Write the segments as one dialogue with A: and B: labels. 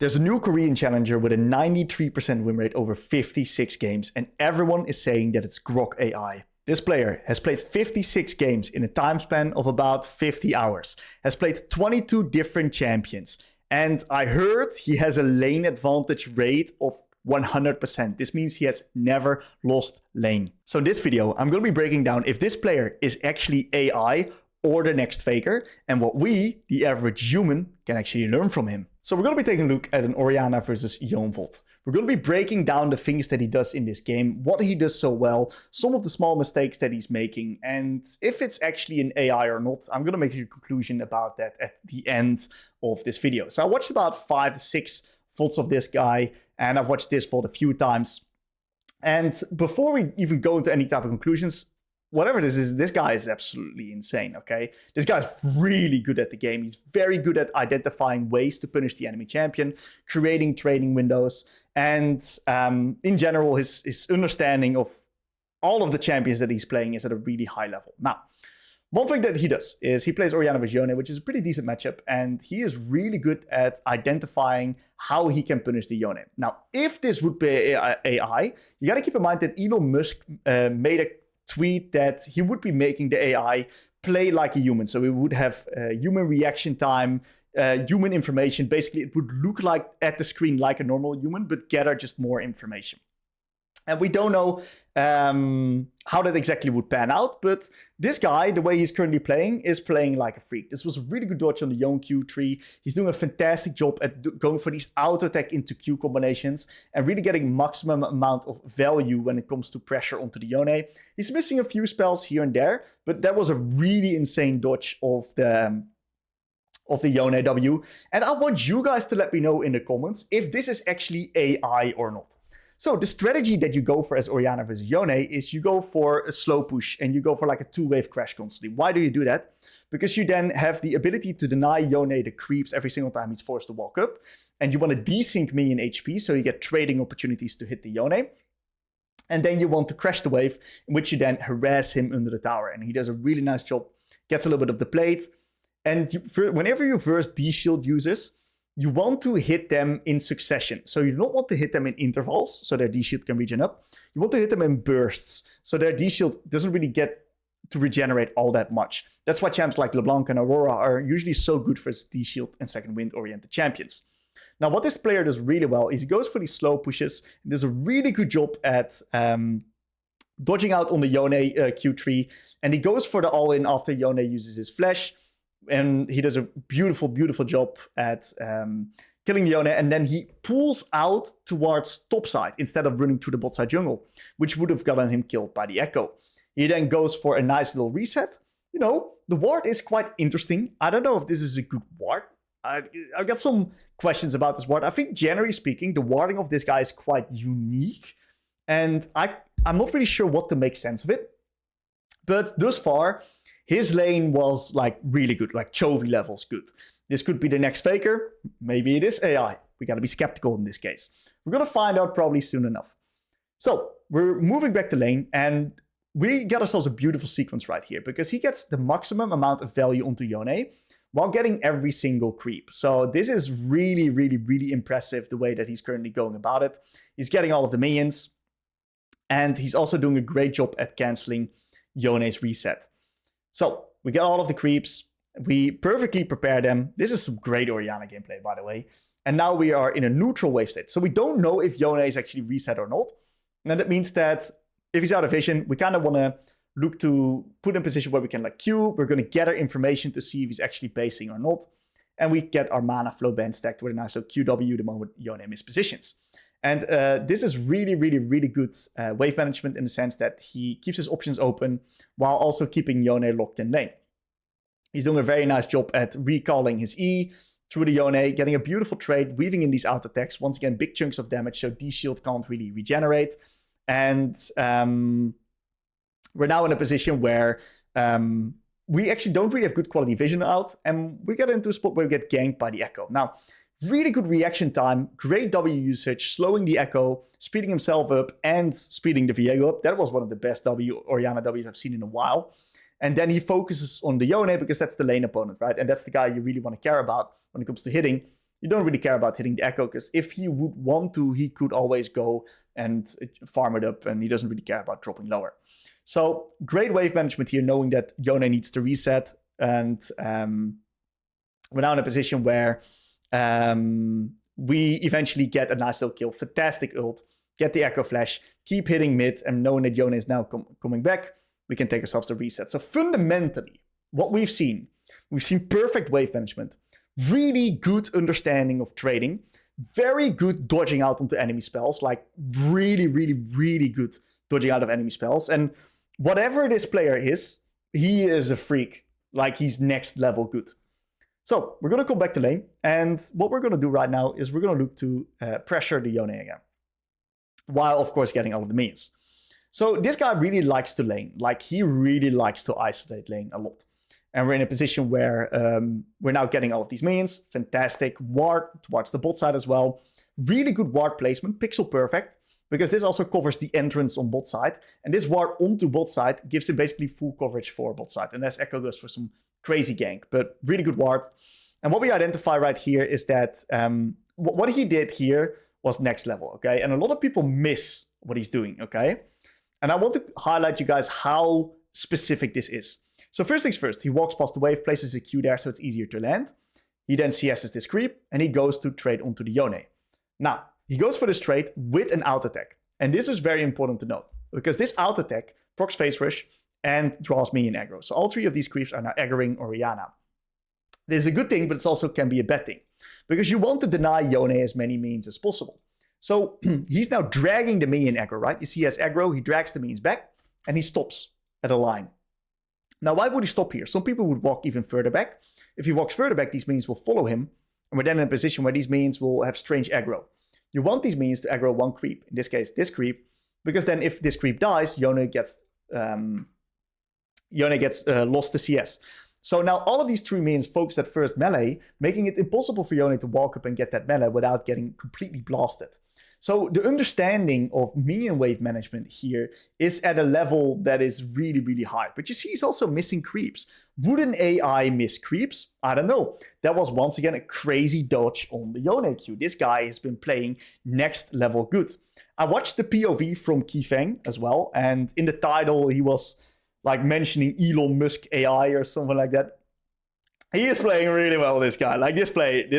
A: There's a new Korean challenger with a 93% win rate over 56 games, and everyone is saying that it's Grok Ai. This player has played 56 games in a time span of about 50 hours, has played 22 different champions, and I heard he has a lane advantage rate of 100%. This means he has never lost lane. So in this video, I'm going to be breaking down if this player is actually AI or the next faker, and what we, the average human, can actually learn from him. So we're going to be taking a look at an Orianna versus Yone. We're going to be breaking down the things that he does in this game, what he does so well, some of the small mistakes that he's making, and if it's actually an AI or not. I'm going to make a conclusion about that at the end of this video. So I watched about 5 to 6 VODs of this guy, and I've watched this VOD a few times. And before we even go into any type of conclusions, whatever this is, this guy is absolutely insane, okay? This guy's really good at the game. He's very good at identifying ways to punish the enemy champion, creating trading windows, and in general, his understanding of all of the champions that he's playing is at a really high level. Now, one thing that he does is he plays Orianna with Yone, which is a pretty decent matchup, and he is really good at identifying how he can punish the Yone. Now, if this would be AI, you gotta keep in mind that Elon Musk made a tweet that he would be making the AI play like a human. So we would have human reaction time, human information. Basically, it would look like at the screen like a normal human, but gather just more information. And we don't know how that exactly would pan out, but this guy, the way he's currently playing, is playing like a freak. This was a really good dodge on the Yone Q3. He's doing a fantastic job at going for these auto attack into Q combinations and really getting maximum amount of value when it comes to pressure onto the Yone. He's missing a few spells here and there, but that was a really insane dodge of the Yone W. And I want you guys to let me know in the comments if this is actually AI or not. So the strategy that you go for as Orianna versus Yone is you go for a slow push and you go for like a 2-wave crash constantly. Why do you do that? Because you then have the ability to deny Yone the creeps every single time he's forced to walk up. And you want to desync minion HP so you get trading opportunities to hit the Yone. And then you want to crash the wave, in which you then harass him under the tower. And he does a really nice job, gets a little bit of the plate. And whenever you verse D-Shield users, you want to hit them in succession. So you don't want to hit them in intervals, so their D-Shield can regen up. You want to hit them in bursts, so their D-Shield doesn't really get to regenerate all that much. That's why champs like LeBlanc and Aurora are usually so good for D-Shield and second wind-oriented champions. Now, what this player does really well is he goes for these slow pushes, and does a really good job at dodging out on the Yone Q3, and he goes for the all-in after Yone uses his flash. And he does a beautiful, beautiful job at killing the Yone. And then he pulls out towards top side instead of running through the bot side jungle, which would have gotten him killed by the Echo. He then goes for a nice little reset. You know, the ward is quite interesting. I don't know if this is a good ward. I've got some questions about this ward. I think generally speaking, the warding of this guy is quite unique. And I'm not really sure what to make sense of it. But thus far, his lane was like really good, like Chovy levels good. This could be the next faker. Maybe it is AI. We got to be skeptical in this case. We're going to find out probably soon enough. So we're moving back to lane, and we get ourselves a beautiful sequence right here because he gets the maximum amount of value onto Yone while getting every single creep. So this is really, really, really impressive the way that he's currently going about it. He's getting all of the minions, and he's also doing a great job at canceling Yone's reset. So we get all of the creeps, we perfectly prepare them. This is some great Orianna gameplay, by the way. And now we are in a neutral wave state. So we don't know if Yone is actually reset or not. And that means that if he's out of vision, we kind of want to look to put in a position where we can like Q. We're going to gather information to see if he's actually basing or not. And we get our mana flow band stacked with a nice QW the moment Yone mispositions. And this is really, really, really good wave management in the sense that he keeps his options open while also keeping Yone locked in lane. He's doing a very nice job at recalling his E through the Yone, getting a beautiful trade, weaving in these auto attacks. Once again, big chunks of damage, so D-Shield can't really regenerate. And we're now in a position where we actually don't really have good quality vision out, and we get into a spot where we get ganked by the Echo. Now, really good reaction time, great W usage, slowing the Echo, speeding himself up, and speeding the Viego up. That was one of the best Orianna Ws I've seen in a while. And then he focuses on the Yone because that's the lane opponent, right? And that's the guy you really want to care about when it comes to hitting. you don't really care about hitting the echo, because if he would want to, he could always go and farm it up, and he doesn't really care about dropping lower. So great wave management here, knowing that Yone needs to reset, and we're now in a position where we eventually get a nice little kill. Fantastic ult, get the echo flash, keep hitting mid, and knowing that Yone is now coming back, we can take ourselves the reset. So fundamentally, what we've seen perfect wave management, really good understanding of trading, very good dodging out onto enemy spells, like really, really, really good dodging out of enemy spells. And whatever this player is, he is a freak. Like, he's next level good. So we're going to come back to lane. And what we're going to do right now is we're going to look to pressure the Yone again, while, of course, getting all of the minions. So this guy really likes to lane. Like, he really likes to isolate lane a lot. And we're in a position where we're now getting all of these minions. Fantastic ward towards the bot side as well. Really good ward placement, pixel perfect, because this also covers the entrance on bot side. And this ward onto bot side gives him basically full coverage for bot side. Unless Echo goes for some crazy gank, but really good ward. And what we identify right here is that what he did here was next level, okay? And a lot of people miss what he's doing, okay? And I want to highlight you guys how specific this is. So first things first, he walks past the wave, places a Q there so it's easier to land. He then CS's this creep, and he goes to trade onto the Yone. Now, he goes for this trade with an out attack. And this is very important to note, because this out attack procs phase rush and draws minion aggro. So all three of these creeps are now aggroing Orianna. This is a good thing, but it also can be a bad thing, because you want to deny Yone as many minions as possible. So he's now dragging the minion aggro, right? You see he has aggro, he drags the minions back, and he stops at a line. Now, why would he stop here? Some people would walk even further back. If he walks further back, these minions will follow him, and we're then in a position where these minions will have strange aggro. You want these minions to aggro one creep, in this case, this creep, because then if this creep dies, Yone gets lost to CS. So now all of these three minions focus at first melee, making it impossible for Yone to walk up and get that melee without getting completely blasted. So the understanding of minion wave management here is at a level that is really, really high. But you see he's also missing creeps. Would an AI miss creeps? I don't know. That was once again a crazy dodge on the Yone Q. This guy has been playing next level good. I watched the POV from Qiyana as well. And in the title, he was like mentioning Elon Musk AI or something like that. He is playing really well, this guy. Like this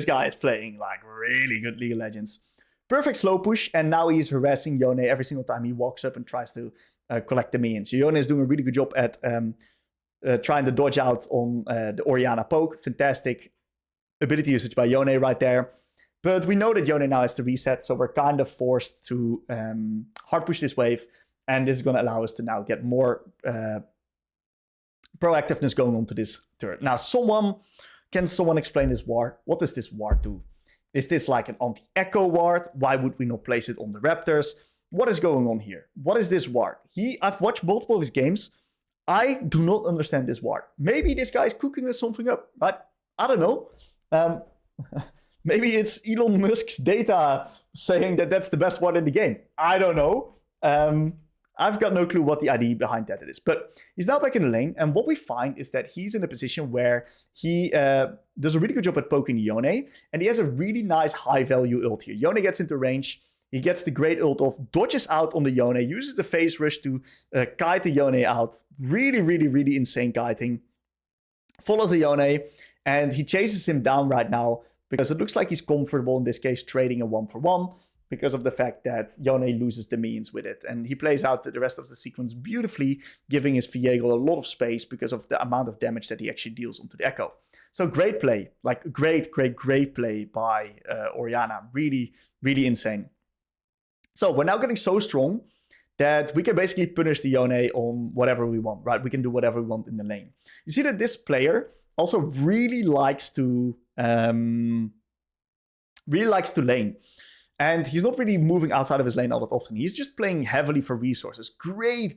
A: guy is playing like really good League of Legends. Perfect slow push, and now he's harassing Yone every single time he walks up and tries to collect the minions. So Yone is doing a really good job at trying to dodge out on the Orianna poke. Fantastic ability usage by Yone right there. But we know that Yone now has to reset, so we're kind of forced to hard push this wave, and this is going to allow us to now get more proactiveness going on to this turret. Now, can someone explain this ward? What does this ward do? Is this like an anti-echo ward? Why would we not place it on the Raptors? What is going on here? What is this ward? I've watched multiple of his games. I do not understand this ward. Maybe this guy is cooking us something up, but I don't know. Maybe it's Elon Musk's data saying that that's the best ward in the game. I don't know. I've got no clue what the idea behind that is. But he's now back in the lane, and what we find is that he's in a position where he does a really good job at poking Yone, and he has a really nice high-value ult here. Yone gets into range, he gets the great ult off, dodges out on the Yone, uses the phase rush to kite the Yone out. Really, really, really insane kiting. Follows the Yone, and he chases him down right now, because it looks like he's comfortable, in this case, trading a 1-for-1. Because of the fact that Yone loses the minions with it. And he plays out the rest of the sequence beautifully, giving his Viego a lot of space because of the amount of damage that he actually deals onto the Echo. So great play. Like great play by Orianna. Really, really insane. So we're now getting so strong that we can basically punish the Yone on whatever we want, right? We can do whatever we want in the lane. You see that this player also really likes to lane. And he's not really moving outside of his lane all that often. He's just playing heavily for resources. Great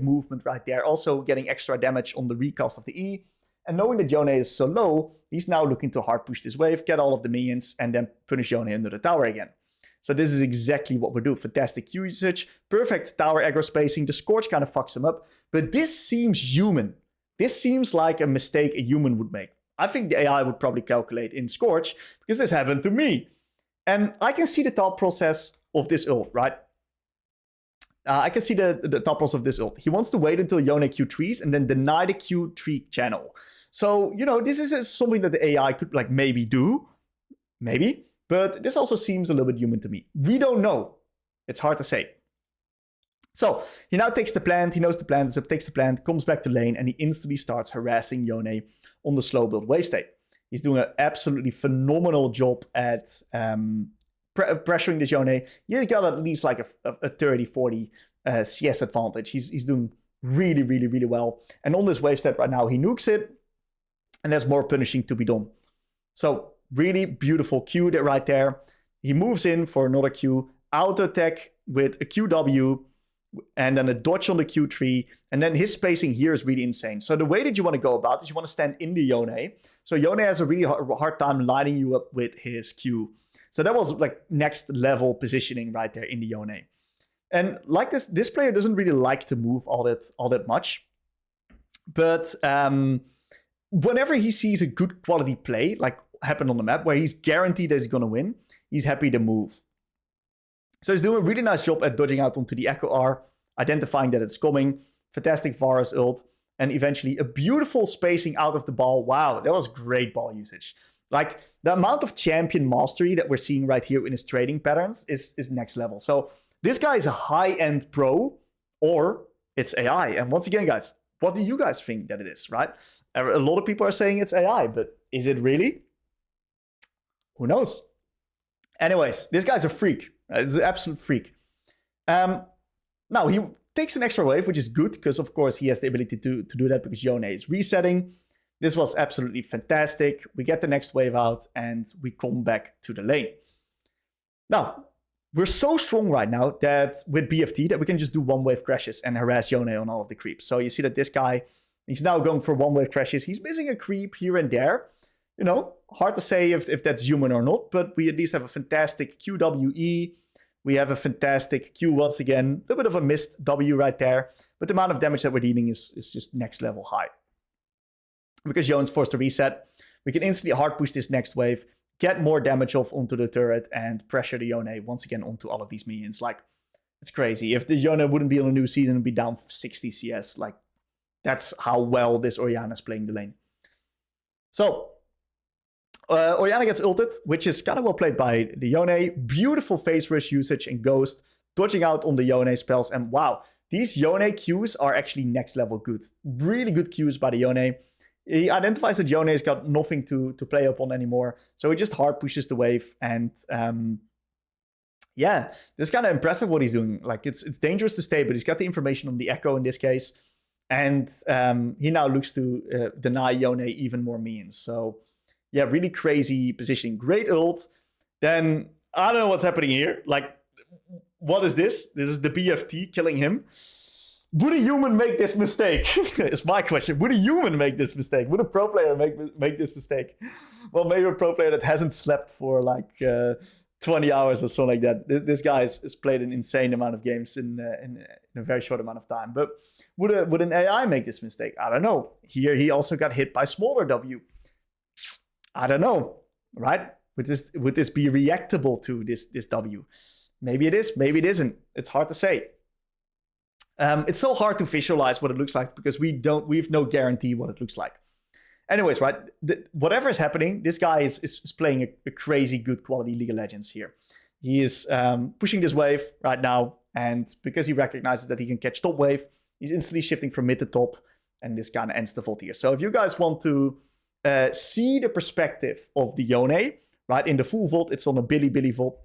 A: movement right there. Also getting extra damage on the recast of the E. And knowing that Yone is so low, he's now looking to hard push this wave, get all of the minions, and then punish Yone under the tower again. So this is exactly what we do. Fantastic Q usage, perfect tower aggro spacing. The Scorch kind of fucks him up. But this seems human. This seems like a mistake a human would make. I think the AI would probably calculate in Scorch, because this happened to me. And I can see the thought process of this ult, right? I can see the thought process of this ult. He wants to wait until Yone Q3s and then deny the Q3 channel. So, you know, this is something that the AI could like maybe do. Maybe. But this also seems a little bit human to me. We don't know. It's hard to say. So, he now takes the plant. He knows the plant is up, takes the plant, comes back to lane, and he instantly starts harassing Yone on the slow build wave state. He's doing an absolutely phenomenal job at pressuring this Yone. He's got at least like a 30-40 CS advantage. He's doing really, really, really well. And on this wave step right now, he nukes it. And there's more punishing to be done. So really beautiful Q right there. He moves in for another Q. Auto attack with a QW. And then a dodge on the Q3. And then his spacing here is really insane. So the way that you want to go about is you want to stand in the Yone. So Yone has a really hard time lining you up with his Q. So that was like next level positioning right there in the Yone. And like this player doesn't really like to move all that much. But whenever he sees a good quality play, like happen on the map, where he's guaranteed that he's going to win, he's happy to move. So he's doing a really nice job at dodging out onto the Echo R, identifying that it's coming, fantastic Varus ult, and eventually a beautiful spacing out of the ball. Wow, that was great ball usage. Like, the amount of champion mastery that we're seeing right here in his trading patterns is next level. So this guy is a high-end pro, or it's AI. And once again, guys, what do you guys think that it is, right? A lot of people are saying it's AI, but is it really? Who knows? Anyways, this guy's a freak. Right? He's an absolute freak. Now, he takes an extra wave, which is good, because, of course, he has the ability to do that because Yone is resetting. This was absolutely fantastic. We get the next wave out, and we come back to the lane. Now, we're so strong right now that with BFT that we can just do one-wave crashes and harass Yone on all of the creeps. So you see that this guy, he's now going for one-wave crashes. He's missing a creep here and there. You know, hard to say if that's human or not, but we at least have a fantastic QWE. We have a fantastic Q once again. A little bit of a missed W right there. But the amount of damage that we're dealing is just next level high. Because Yone's forced to reset, we can instantly hard push this next wave, get more damage off onto the turret, and pressure the Yone once again onto all of these minions. Like, it's crazy. If the Yone wouldn't be on a new season, it'd be down 60 CS. Like, that's how well this Orianna is playing the lane. So, Orianna gets ulted, which is kind of well played by the Yone. Beautiful phase rush usage and Ghost, dodging out on the Yone spells. And wow, these Yone Qs are actually next level good. Really good Qs by the Yone. He identifies that Yone has got nothing to play up on anymore. So he just hard pushes the wave. And yeah, it's kind of impressive what he's doing. Like, it's dangerous to stay, but he's got the information on the Echo in this case. And he now looks to deny Yone even more minions. So yeah, really crazy positioning. Great ult. Then, I don't know what's happening here. Like, what is this? This is the BFT killing him. Would a human make this mistake? Is my question. Would a human make this mistake? Would a pro player make this mistake? Well, maybe a pro player that hasn't slept for like 20 hours or something like that. This guy has played an insane amount of games in a very short amount of time. But would an AI make this mistake? I don't know. Here, he also got hit by smaller W. I don't know, right? Would this be reactable to this W? Maybe it is, maybe it isn't. It's hard to say. It's so hard to visualize what it looks like because we've no guarantee what it looks like. Anyways, right, whatever is happening, this guy is playing a crazy good quality League of Legends here. He is pushing this wave right now, and because he recognizes that he can catch top wave, he's instantly shifting from mid to top, and this kind of ends the vault here. So if you guys want to see the perspective of the Yone, right, in the full vault, it's on a Billy vault.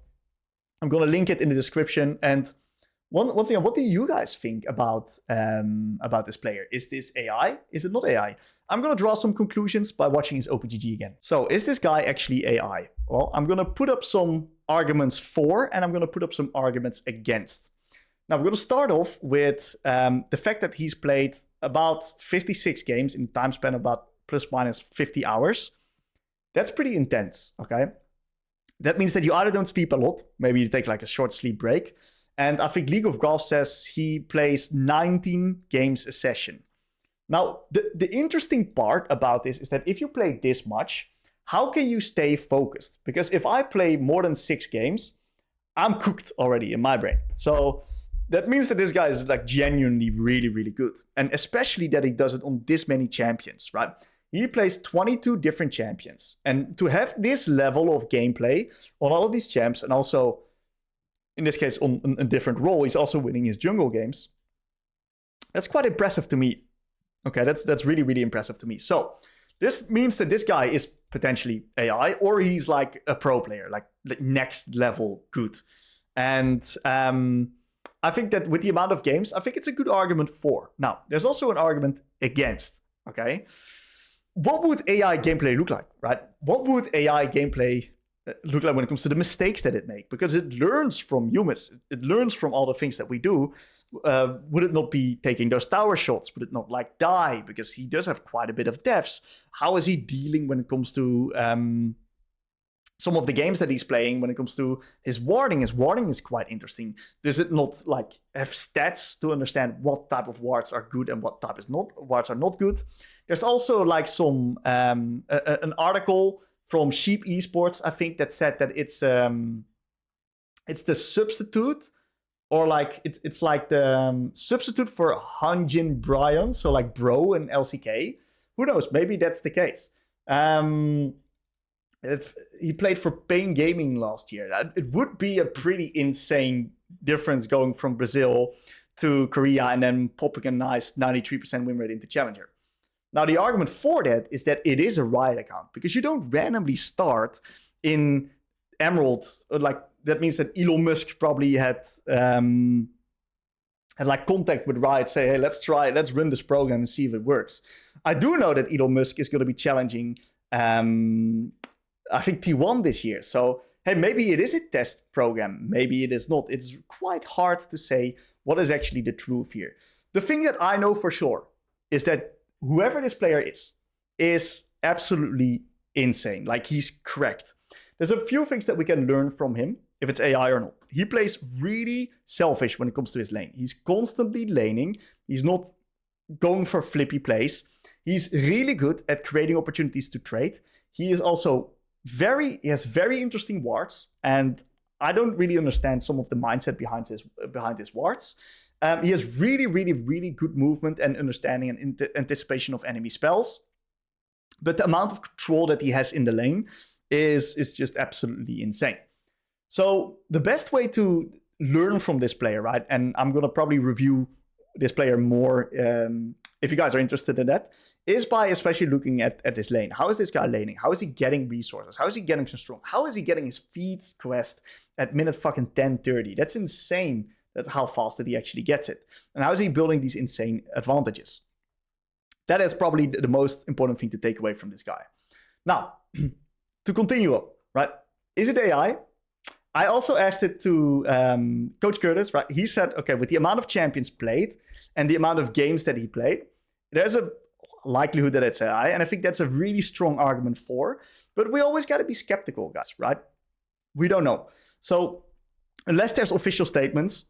A: I'm going to link it in the description. And once again, what do you guys think about this player? Is this AI? Is it not AI? I'm going to draw some conclusions by watching his OPGG again. So is this guy actually AI? Well, I'm going to put up some arguments for, and I'm going to put up some arguments against. Now, we're going to start off with the fact that he's played about 56 games in the time span of about plus minus 50 hours. That's pretty intense, okay? That means that you either don't sleep a lot, maybe you take like a short sleep break. And I think League of Golf says he plays 19 games a session. Now, the interesting part about this is that if you play this much, how can you stay focused? Because if I play more than 6 games, I'm cooked already in my brain. So that means that this guy is like genuinely really, really good. And especially that he does it on this many champions, right? He plays 22 different champions. And to have this level of gameplay on all of these champs, and also, in this case, on a different role, he's also winning his jungle games. That's quite impressive to me. Okay, that's really, really impressive to me. So this means that this guy is potentially AI, or he's like a pro player, like next level good. And I think that with the amount of games, I think it's a good argument for. Now, there's also an argument against, okay? What would AI gameplay look like, right? What would AI gameplay look like when it comes to the mistakes that it makes? Because it learns from humans. It learns from all the things that we do. Would it not be taking those tower shots? Would it not like die? Because he does have quite a bit of deaths. How is he dealing when it comes to some of the games that he's playing, when it comes to his warding? His warding is quite interesting. Does it not like have stats to understand what type of wards are good and what type is not wards are not good? There's also like some an article from Sheep Esports, I think, that said that it's the substitute, or like it's like the substitute for Hanjin Bryan, so like Bro and LCK. Who knows? Maybe that's the case. If he played for Pain Gaming last year, it would be a pretty insane difference going from Brazil to Korea and then popping a nice 93% win rate into Challenger. Now, the argument for that is that it is a Riot account, because you don't randomly start in Emerald. Like, that means that Elon Musk probably had like contact with Riot, say, hey, let's run this program and see if it works. I do know that Elon Musk is going to be challenging, I think, T1 this year. So, hey, maybe it is a test program. Maybe it is not. It's quite hard to say what is actually the truth here. The thing that I know for sure is that whoever this player is absolutely insane. Like, he's correct. There's a few things that we can learn from him, if it's AI or not. He plays really selfish when it comes to his lane. He's constantly laning. He's not going for flippy plays. He's really good at creating opportunities to trade. He is also he has very interesting wards, and I don't really understand some of the mindset behind his wards. He has really, really, really good movement and understanding and anticipation of enemy spells. But the amount of control that he has in the lane is just absolutely insane. So the best way to learn from this player, right? And I'm going to probably review this player more if you guys are interested in that, is by especially looking at his lane. How is this guy laning? How is he getting resources? How is he getting so strong? How is he getting his feeds quest at minute fucking 10:30? That's insane. That's how fast that he actually gets it. And how is he building these insane advantages? That is probably the most important thing to take away from this guy. Now, to continue up, right? Is it AI? I also asked it to Coach Curtis, right? He said, okay, with the amount of champions played and the amount of games that he played, there's a likelihood that it's AI. And I think that's a really strong argument for. But we always got to be skeptical, guys, right? We don't know. So unless there's official statements,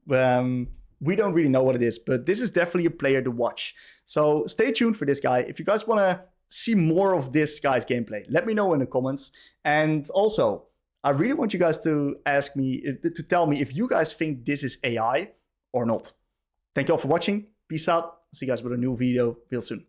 A: we don't really know what it is. But this is definitely a player to watch. So stay tuned for this guy. If you guys want to see more of this guy's gameplay, let me know in the comments. And also, I really want you guys to tell me if you guys think this is AI or not. Thank you all for watching. Peace out. See you guys with a new video real soon.